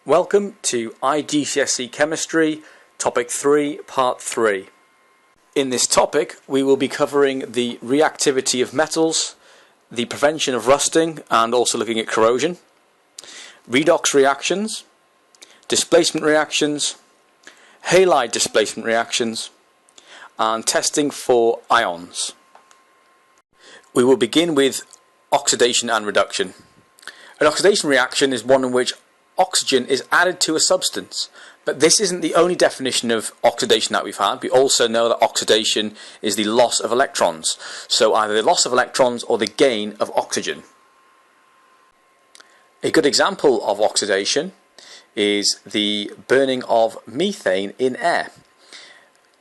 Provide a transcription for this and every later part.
Welcome to IGCSE Chemistry, Topic 3, Part 3. In this topic we will be covering the reactivity of metals, the prevention of rusting and also looking at corrosion, redox reactions, displacement reactions, halide displacement reactions, and testing for ions. We will begin with oxidation and reduction. An oxidation reaction is one in which oxygen is added to a substance, but this isn't the only definition of oxidation that we've had. We also know that oxidation is the loss of electrons, so either the loss of electrons or the gain of oxygen. A good example of oxidation is the burning of methane in air.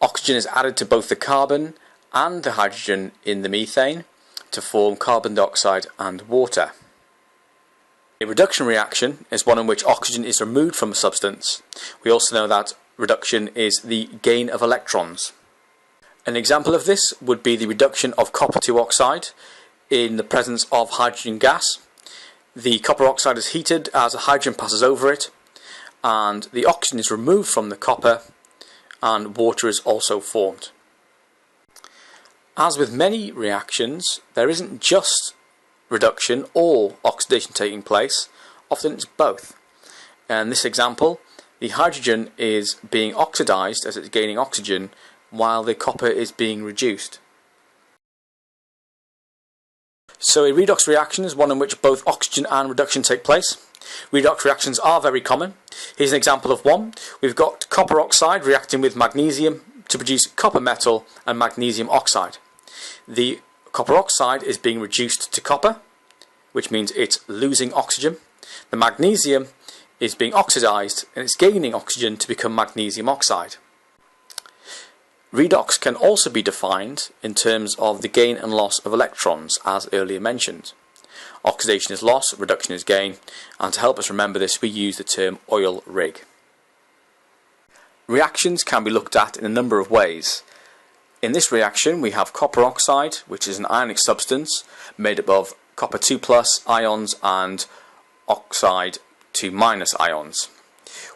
Oxygen is added to both the carbon and the hydrogen in the methane to form carbon dioxide and water. A reduction reaction is one in which oxygen is removed from a substance. We also know that reduction is the gain of electrons. An example of this would be the reduction of copper to oxide in the presence of hydrogen gas. The copper oxide is heated as hydrogen passes over it, and the oxygen is removed from the copper and water is also formed. As with many reactions, there isn't just reduction or oxidation taking place, often it's both. In this example, the hydrogen is being oxidized as it's gaining oxygen while the copper is being reduced. So a redox reaction is one in which both oxygen and reduction take place. Redox reactions are very common. Here's an example of one. We've got copper oxide reacting with magnesium to produce copper metal and magnesium oxide. The copper oxide is being reduced to copper, which means it's losing oxygen. The magnesium is being oxidized and it's gaining oxygen to become magnesium oxide. Redox can also be defined in terms of the gain and loss of electrons, as earlier mentioned. Oxidation is loss, reduction is gain, and to help us remember this we use the term oil rig. Reactions can be looked at in a number of ways. In this reaction we have copper oxide, which is an ionic substance made up of copper 2+ ions and oxide 2- ions.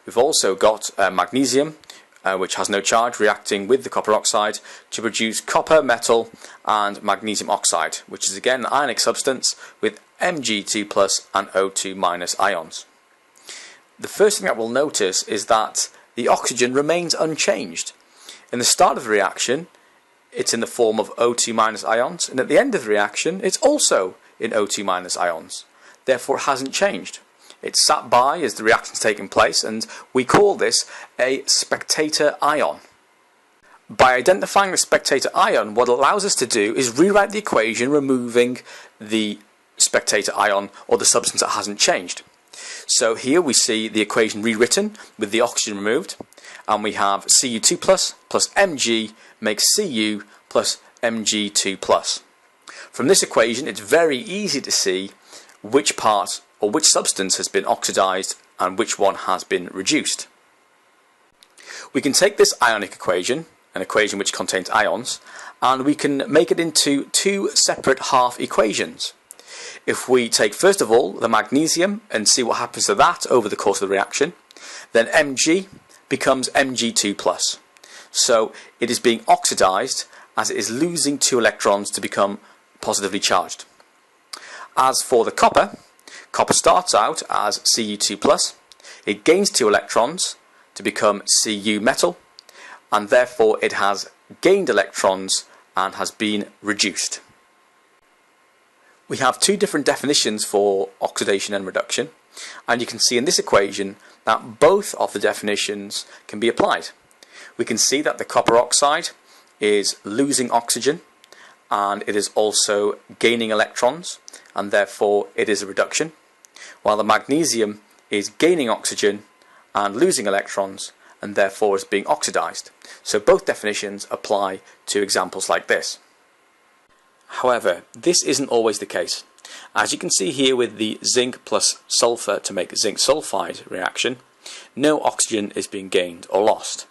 We've also got magnesium, which has no charge, reacting with the copper oxide to produce copper metal and magnesium oxide, which is again an ionic substance with Mg2+ and O2- ions. The first thing that we'll notice is that the oxygen remains unchanged. In the start of the reaction it's in the form of O2- ions, and at the end of the reaction it's also in O2- ions. Therefore it hasn't changed. It's sat by as the reaction's taking place, and we call this a spectator ion. By identifying the spectator ion, what it allows us to do is rewrite the equation removing the spectator ion or the substance that hasn't changed. So here we see the equation rewritten with the oxygen removed, and we have Cu2+ plus Mg makes Cu plus Mg2+. From this equation it's very easy to see which part or which substance has been oxidized and which one has been reduced. We can take this ionic equation, an equation which contains ions, and we can make it into two separate half equations. If we take first of all the magnesium and see what happens to that over the course of the reaction, then Mg becomes Mg2+. So it is being oxidized as it is losing 2 electrons to become positively charged. As for the copper, copper starts out as Cu2+, it gains 2 electrons to become Cu metal, and therefore it has gained electrons and has been reduced. We have two different definitions for oxidation and reduction, and you can see in this equation that both of the definitions can be applied. We can see that the copper oxide is losing oxygen and it is also gaining electrons, and therefore it is a reduction, while the magnesium is gaining oxygen and losing electrons and therefore is being oxidized. So both definitions apply to examples like this. However, this isn't always the case. As you can see here with the zinc plus sulfur to make zinc sulfide reaction, no oxygen is being gained or lost.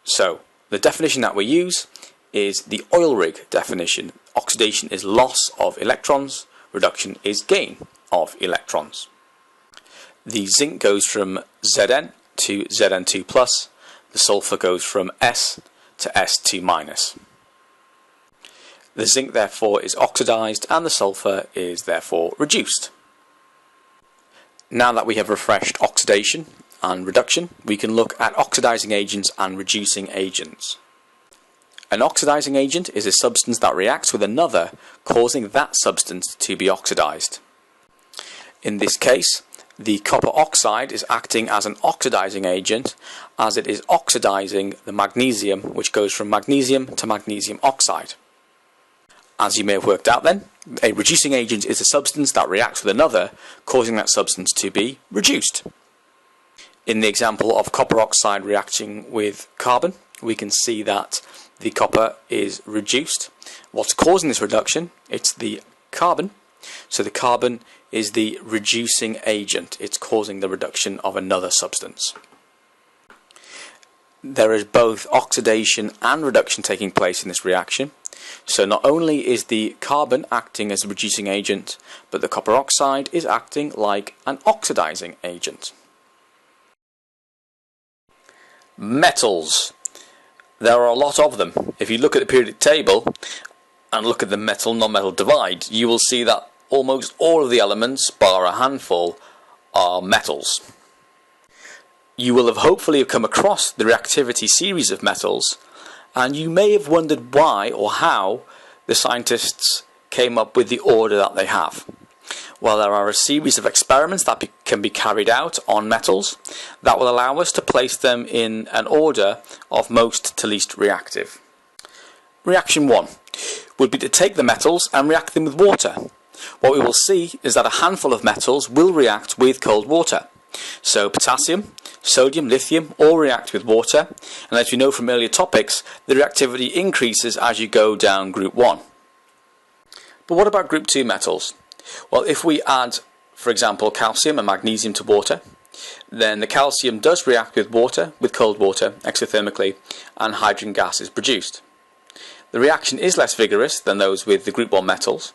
So the definition that we use is the oil rig definition. Oxidation is loss of electrons, reduction is gain of electrons. The zinc goes from Zn to Zn2 plus, the sulfur goes from S to S2 minus. The zinc therefore is oxidized and the sulfur is therefore reduced. Now that we have refreshed oxidation and reduction, we can look at oxidizing agents and reducing agents. An oxidizing agent is a substance that reacts with another, causing that substance to be oxidized. In this case, the copper oxide is acting as an oxidizing agent, as it is oxidizing the magnesium, which goes from magnesium to magnesium oxide. As you may have worked out then, a reducing agent is a substance that reacts with another, causing that substance to be reduced. In the example of copper oxide reacting with carbon, we can see that the copper is reduced. What's causing this reduction? It's the carbon. So the carbon is the reducing agent. It's causing the reduction of another substance. There is both oxidation and reduction taking place in this reaction. So not only is the carbon acting as a reducing agent, but the copper oxide is acting like an oxidizing agent. Metals. There are a lot of them. If you look at the periodic table and look at the metal-non-metal divide, you will see that almost all of the elements, bar a handful, are metals. You will have hopefully come across the reactivity series of metals, and you may have wondered why or how the scientists came up with the order that they have. Well, there are a series of experiments that can be carried out on metals that will allow us to place them in an order of most to least reactive. Reaction 1 would be to take the metals and react them with water. What we will see is that a handful of metals will react with cold water. So potassium, sodium, lithium all react with water, and as you know from earlier topics, the reactivity increases as you go down group 1. But what about group 2 metals? Well, if we add, for example, calcium and magnesium to water, then the calcium does react with water, with cold water, exothermically, and hydrogen gas is produced. The reaction is less vigorous than those with the group 1 metals,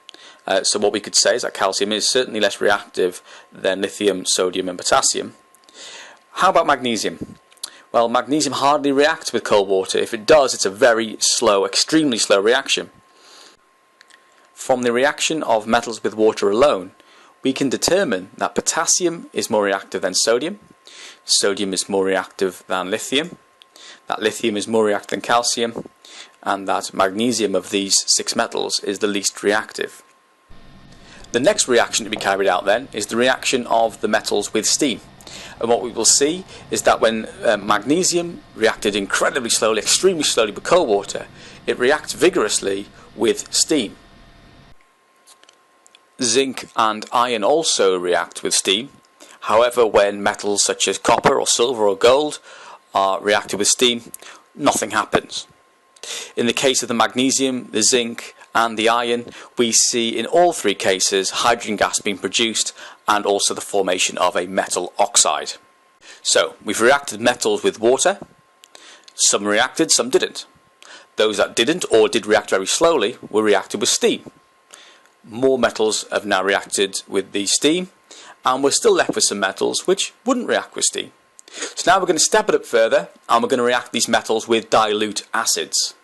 so what we could say is that calcium is certainly less reactive than lithium, sodium and potassium. How about magnesium? Well, magnesium hardly reacts with cold water. If it does, it's a very slow, extremely slow reaction. From the reaction of metals with water alone, we can determine that potassium is more reactive than sodium, sodium is more reactive than lithium, that lithium is more reactive than calcium, and that magnesium of these 6 metals is the least reactive. The next reaction to be carried out then is the reaction of the metals with steam. And what we will see is that when magnesium reacted incredibly slowly, extremely slowly with cold water, it reacts vigorously with steam. Zinc and iron also react with steam. However, when metals such as copper or silver or gold are reacted with steam, nothing happens. In the case of the magnesium, the zinc and the iron, we see in all 3 cases hydrogen gas being produced and also the formation of a metal oxide. So we've reacted metals with water. Some reacted, some didn't. Those that didn't or did react very slowly were reacted with steam. More metals have now reacted with the steam, and we're still left with some metals which wouldn't react with steam. So now we're going to step it up further, and we're going to react these metals with dilute acids.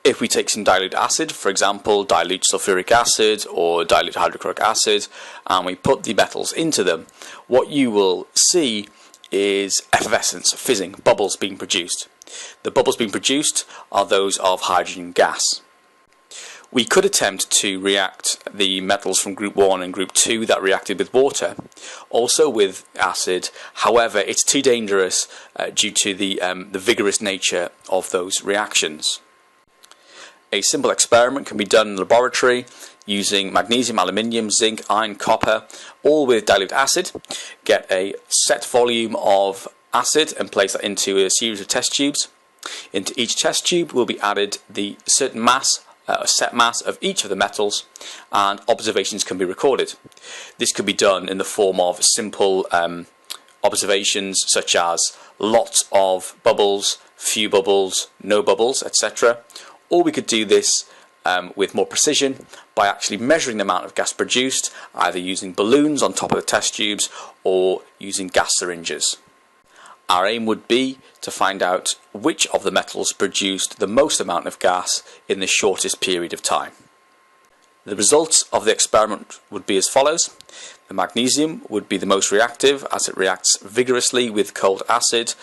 If we take some dilute acid, for example dilute sulfuric acid or dilute hydrochloric acid, and we put the metals into them, what you will see is effervescence, fizzing, bubbles being produced. The bubbles being produced are those of hydrogen gas. We could attempt to react the metals from group 1 and group 2 that reacted with water, also with acid. However, it's too dangerous due to the vigorous nature of those reactions. A simple experiment can be done in the laboratory using magnesium, aluminium, zinc, iron, copper, all with dilute acid. Get a set volume of acid and place that into a series of test tubes. Into each test tube will be added the certain mass, a set mass of each of the metals, and observations can be recorded. This could be done in the form of simple observations such as lots of bubbles, few bubbles, no bubbles, etc. Or we could do this with more precision by actually measuring the amount of gas produced, either using balloons on top of the test tubes or using gas syringes. Our aim would be to find out which of the metals produced the most amount of gas in the shortest period of time. The results of the experiment would be as follows. The magnesium would be the most reactive, as it reacts vigorously with cold acid,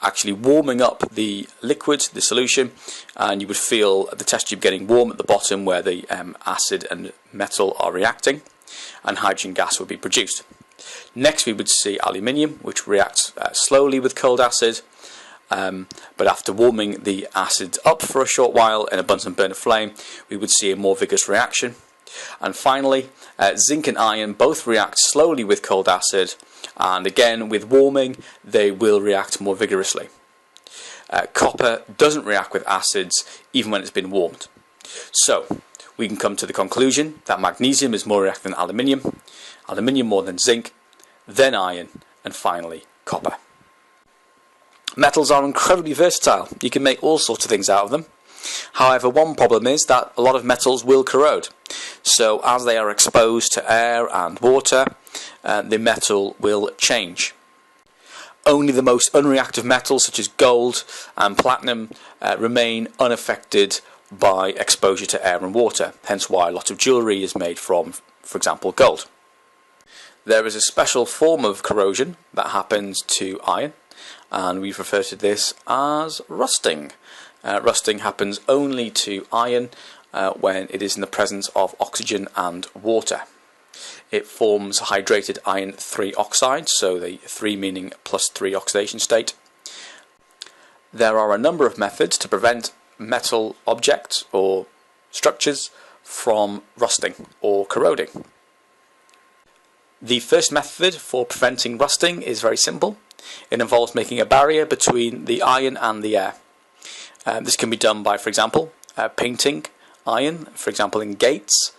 actually warming up the liquid, the solution, and you would feel the test tube getting warm at the bottom where the acid and metal are reacting, and hydrogen gas would be produced. Next we would see aluminium, which reacts slowly with cold acid, but after warming the acid up for a short while in a Bunsen burner flame, we would see a more vigorous reaction. And finally, zinc and iron both react slowly with cold acid, and again with warming they will react more vigorously. Copper doesn't react with acids even when it's been warmed. So we can come to the conclusion that magnesium is more reactive than aluminium, aluminium more than zinc, then iron, and finally copper. Metals are incredibly versatile. You can make all sorts of things out of them. However, one problem is that a lot of metals will corrode. So as they are exposed to air and water, the metal will change. Only the most unreactive metals such as gold and platinum remain unaffected by exposure to air and water, hence why a lot of jewellery is made from, for example, gold. There is a special form of corrosion that happens to iron, and we've referred to this as rusting. Rusting happens only to iron when it is in the presence of oxygen and water. It forms hydrated iron 3 oxide, so the 3 meaning +3 oxidation state. There are a number of methods to prevent metal objects or structures from rusting or corroding. The first method for preventing rusting is very simple. It involves making a barrier between the iron and the air. This can be done by, for example, painting iron, for example in gates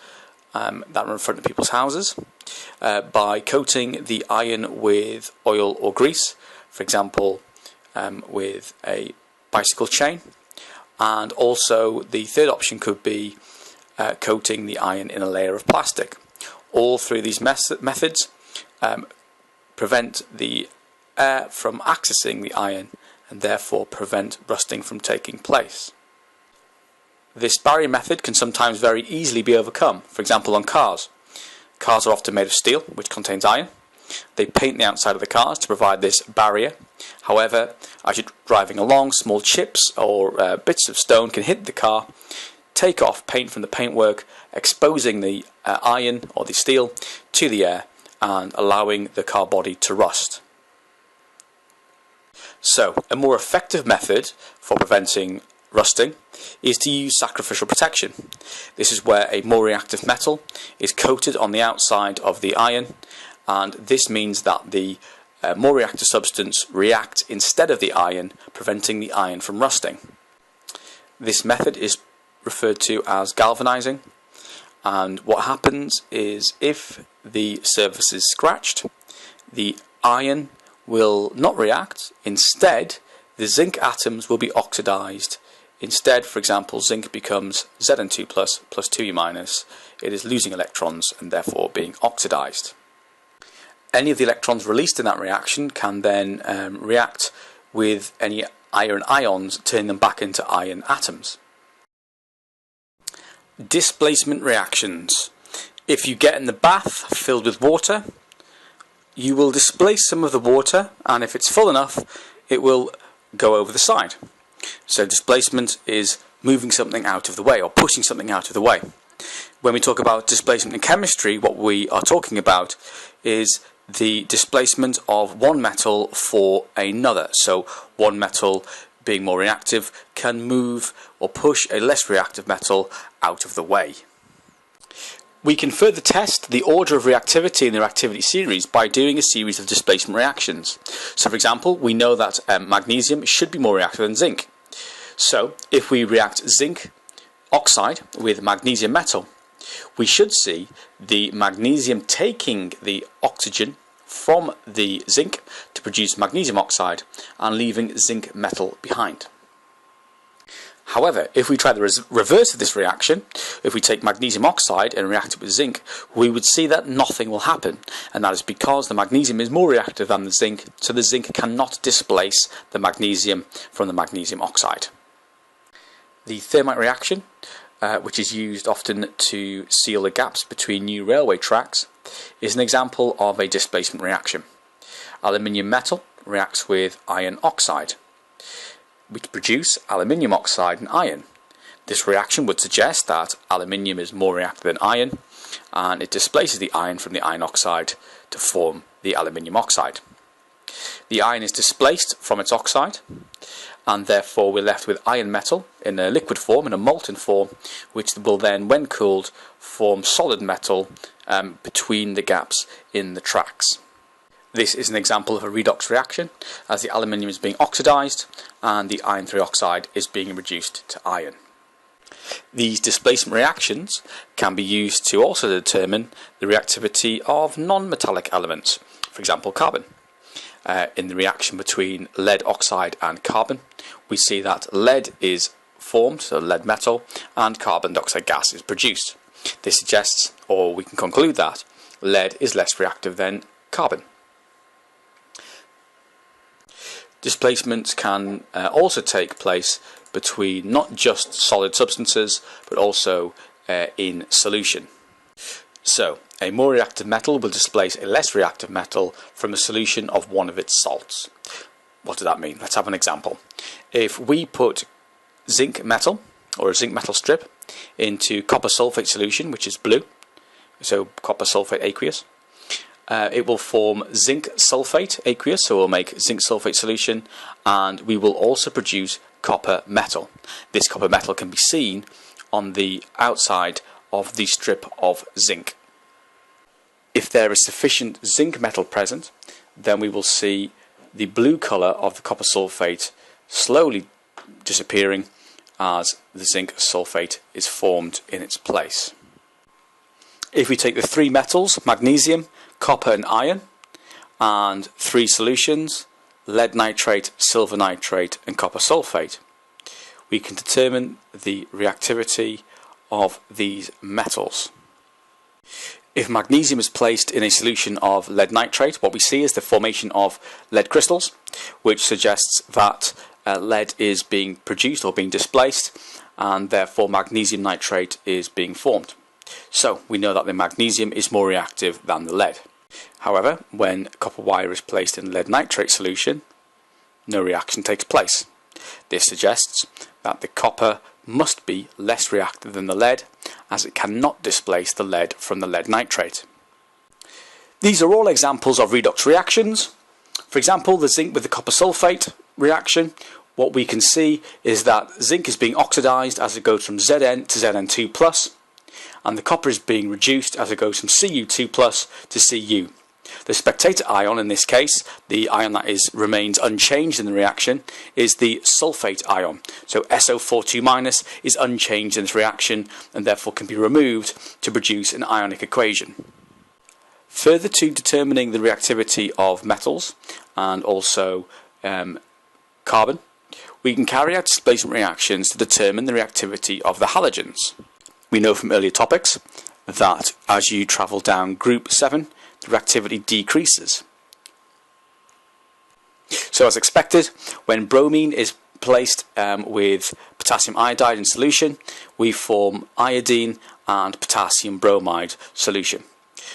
that are in front of people's houses, by coating the iron with oil or grease, for example with a bicycle chain, and also the third option could be coating the iron in a layer of plastic. All three of these methods prevent the air from accessing the iron and therefore prevent rusting from taking place. This barrier method can sometimes very easily be overcome. For example, on cars. Cars are often made of steel, which contains iron. They paint the outside of the cars to provide this barrier. However, as you're driving along, small chips or bits of stone can hit the car, take off paint from the paintwork, exposing the iron or the steel to the air and allowing the car body to rust. So, a more effective method for preventing rusting is to use sacrificial protection. This is where a more reactive metal is coated on the outside of the iron, and this means that the more reactive substance reacts instead of the iron, preventing the iron from rusting. This method is referred to as galvanizing, and what happens is if the surface is scratched, the iron will not react. Instead, the zinc atoms will be oxidized. Instead, for example, zinc becomes Zn2+ plus 2U-. It is losing electrons and therefore being oxidized. Any of the electrons released in that reaction can then react with any iron ions, turning them back into iron atoms. Displacement reactions. If you get in the bath filled with water, you will displace some of the water, and if it's full enough, it will go over the side. So displacement is moving something out of the way or pushing something out of the way. When we talk about displacement in chemistry, what we are talking about is the displacement of one metal for another. So one metal being more reactive can move or push a less reactive metal out of the way. We can further test the order of reactivity in the reactivity series by doing a series of displacement reactions. So for example, we know that magnesium should be more reactive than zinc. So if we react zinc oxide with magnesium metal, we should see the magnesium taking the oxygen from the zinc to produce magnesium oxide and leaving zinc metal behind. However, if we try the reverse of this reaction, if we take magnesium oxide and react it with zinc, we would see that nothing will happen, and that is because the magnesium is more reactive than the zinc, so the zinc cannot displace the magnesium from the magnesium oxide. The Thermit reaction, which is used often to seal the gaps between new railway tracks, is an example of a displacement reaction. Aluminium metal reacts with iron oxide, which produce aluminium oxide and iron. This reaction would suggest that aluminium is more reactive than iron, and it displaces the iron from the iron oxide to form the aluminium oxide. The iron is displaced from its oxide, and therefore we're left with iron metal in a liquid form, in a molten form, which will then, when cooled, form solid metal between the gaps in the tracks. This is an example of a redox reaction, as the aluminium is being oxidized and the iron 3 oxide is being reduced to iron. These displacement reactions can be used to also determine the reactivity of non-metallic elements, for example carbon. In the reaction between lead oxide and carbon, we see that lead is formed, so lead metal, and carbon dioxide gas is produced. This suggests, or we can conclude that, lead is less reactive than carbon. Displacements can also take place between not just solid substances, but also in solution. So, a more reactive metal will displace a less reactive metal from a solution of one of its salts. What does that mean? Let's have an example. If we put zinc metal, or a zinc metal strip, into copper sulphate solution, which is blue, so copper sulphate aqueous, it will form zinc sulphate aqueous, so we'll make zinc sulphate solution, and we will also produce copper metal. This copper metal can be seen on the outside of the strip of zinc. If there is sufficient zinc metal present, then we will see the blue colour of the copper sulphate slowly disappearing as the zinc sulphate is formed in its place. If we take the 3 metals, magnesium, copper and iron, and 3 solutions, lead nitrate, silver nitrate and copper sulphate, we can determine the reactivity of these metals. If magnesium is placed in a solution of lead nitrate, what we see is the formation of lead crystals, which suggests that lead is being produced or being displaced, and therefore magnesium nitrate is being formed. So we know that the magnesium is more reactive than the lead. However, when copper wire is placed in lead nitrate solution, no reaction takes place. This suggests that the copper must be less reactive than the lead, as it cannot displace the lead from the lead nitrate. These are all examples of redox reactions. For example, the zinc with the copper sulphate reaction, what we can see is that zinc is being oxidized as it goes from Zn to Zn2+, and the copper is being reduced as it goes from Cu2+ to Cu. The spectator ion, in this case, the ion that remains unchanged in the reaction, is the sulphate ion. So SO42- is unchanged in this reaction and therefore can be removed to produce an ionic equation. Further to determining the reactivity of metals and also carbon, we can carry out displacement reactions to determine the reactivity of the halogens. We know from earlier topics that as you travel down group 7, the reactivity decreases. So as expected, when bromine is placed with potassium iodide in solution, we form iodine and potassium bromide solution.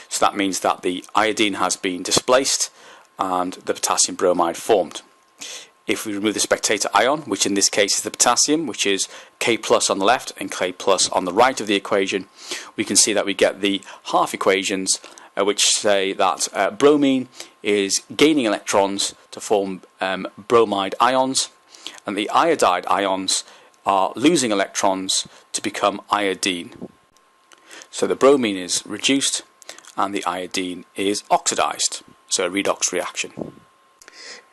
So that means that the iodine has been displaced and the potassium bromide formed. If we remove the spectator ion, which in this case is the potassium, which is K+ on the left and K+ on the right of the equation, we can see that we get the half equations which say that bromine is gaining electrons to form bromide ions, and the iodide ions are losing electrons to become iodine. So the bromine is reduced and the iodine is oxidized, so a redox reaction.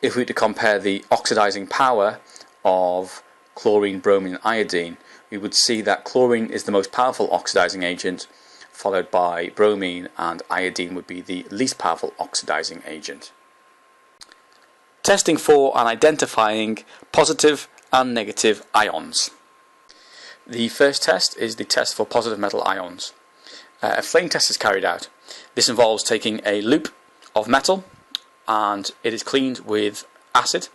If we were to compare the oxidizing power of chlorine, bromine and iodine, we would see that chlorine is the most powerful oxidizing agent, followed by bromine, and iodine would be the least powerful oxidizing agent. Testing for and identifying positive and negative ions. The first test is the test for positive metal ions. A flame test is carried out. This involves taking a loop of metal and it is cleaned with acid.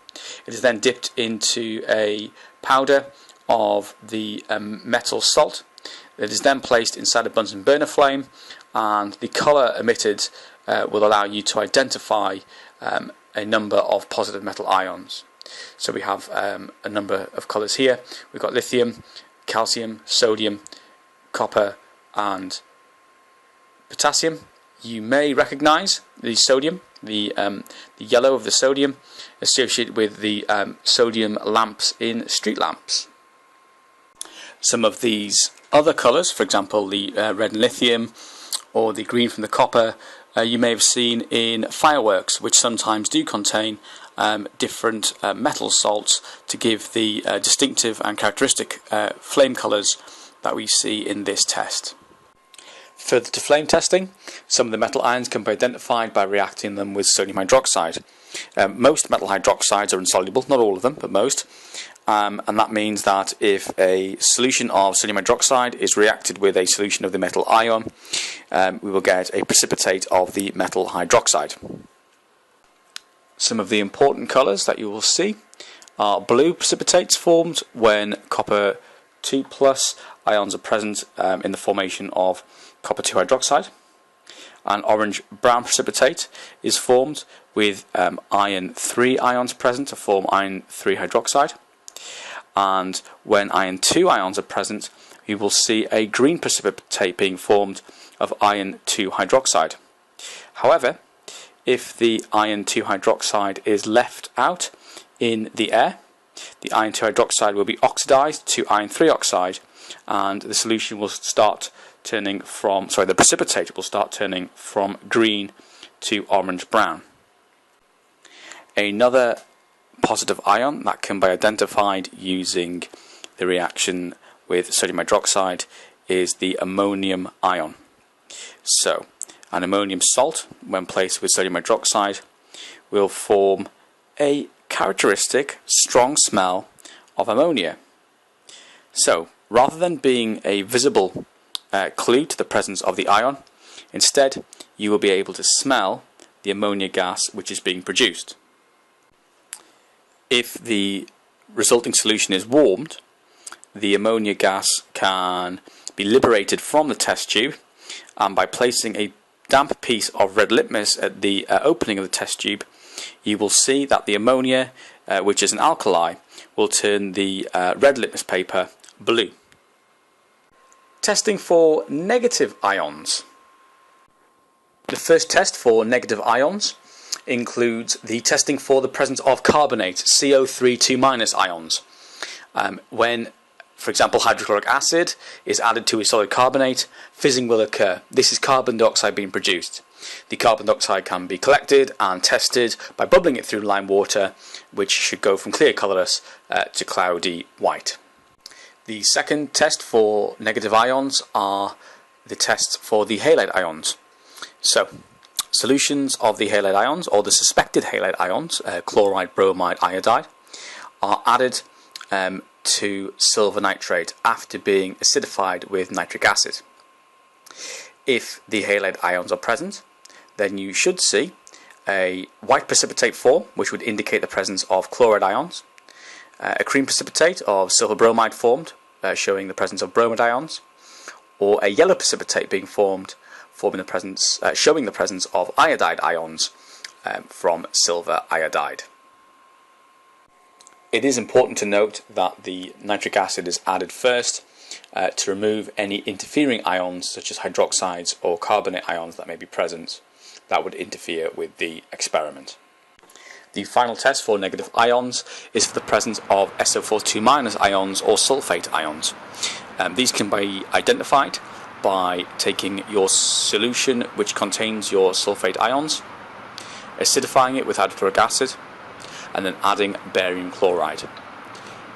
It is then dipped into a powder of the metal salt. It is then placed inside a Bunsen burner flame, and the colour emitted will allow you to identify a number of positive metal ions. So we have a number of colours here. We've got lithium, calcium, sodium, copper and potassium. You may recognise the sodium, the yellow of the sodium associated with the sodium lamps in street lamps. Some of these other colours, for example the red and lithium or the green from the copper, you may have seen in fireworks, which sometimes do contain different metal salts to give the distinctive and characteristic flame colours that we see in this test. Further to flame testing, some of the metal ions can be identified by reacting them with sodium hydroxide. Most metal hydroxides are insoluble, not all of them, but most. And that means that if a solution of sodium hydroxide is reacted with a solution of the metal ion, we will get a precipitate of the metal hydroxide. Some of the important colours that you will see are blue precipitates formed when copper 2+ ions are present in the formation of copper 2 hydroxide. An orange brown precipitate is formed with iron 3 ions present to form iron 3 hydroxide. And when iron 2 ions are present, you will see a green precipitate being formed of iron 2 hydroxide. However, if the iron 2 hydroxide is left out in the air, the iron 2 hydroxide will be oxidized to iron 3 oxide, and the solution will start turning from, the precipitate will start turning from green to orange brown. Another positive ion that can be identified using the reaction with sodium hydroxide is the ammonium ion. So, an ammonium salt, when placed with sodium hydroxide, will form a characteristic strong smell of ammonia. So, rather than being a visible clue to the presence of the ion, instead you will be able to smell the ammonia gas which is being produced. If the resulting solution is warmed, the ammonia gas can be liberated from the test tube, and by placing a damp piece of red litmus at the opening of the test tube, you will see that the ammonia, which is an alkali, will turn the red litmus paper blue. Testing for negative ions. The first test for negative ions includes the testing for the presence of carbonate, CO3 2- ions. When, for example, hydrochloric acid is added to a solid carbonate, fizzing will occur. This is carbon dioxide being produced. The carbon dioxide can be collected and tested by bubbling it through lime water, which should go from clear colourless to cloudy white. The second test for negative ions are the tests for the halide ions. So, solutions of the halide ions, or the suspected halide ions, chloride, bromide, iodide, are added to silver nitrate after being acidified with nitric acid. If the halide ions are present, then you should see a white precipitate form, which would indicate the presence of chloride ions, a cream precipitate of silver bromide formed, showing the presence of bromide ions, or a yellow precipitate being formed, showing the presence of iodide ions from silver iodide. It is important to note that the nitric acid is added first to remove any interfering ions such as hydroxides or carbonate ions that may be present that would interfere with the experiment. The final test for negative ions is for the presence of SO4 2- ions or sulphate ions. These can be identified by taking your solution which contains your sulphate ions, acidifying it with hydrochloric acid, and then adding barium chloride.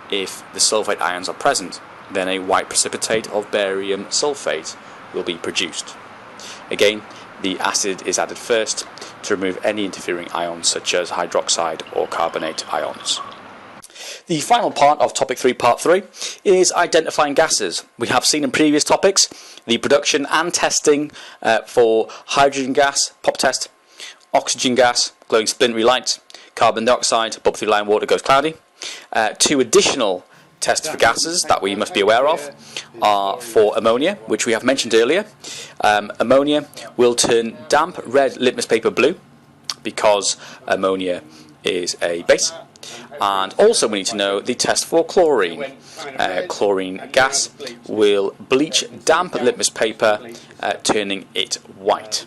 If the sulphate ions are present, then a white precipitate of barium sulphate will be produced. Again, the acid is added first to remove any interfering ions such as hydroxide or carbonate ions. The final part of topic 3, part 3, is identifying gases. We have seen in previous topics the production and testing for hydrogen gas, pop test, oxygen gas, glowing splintery light, carbon dioxide, bubble through line water goes cloudy. 2 additional tests for gases that we must be aware of are for ammonia, which we have mentioned earlier. Ammonia will turn damp red litmus paper blue because ammonia is a base. And also we need to know the test for chlorine. Chlorine gas will bleach damp litmus paper, turning it white.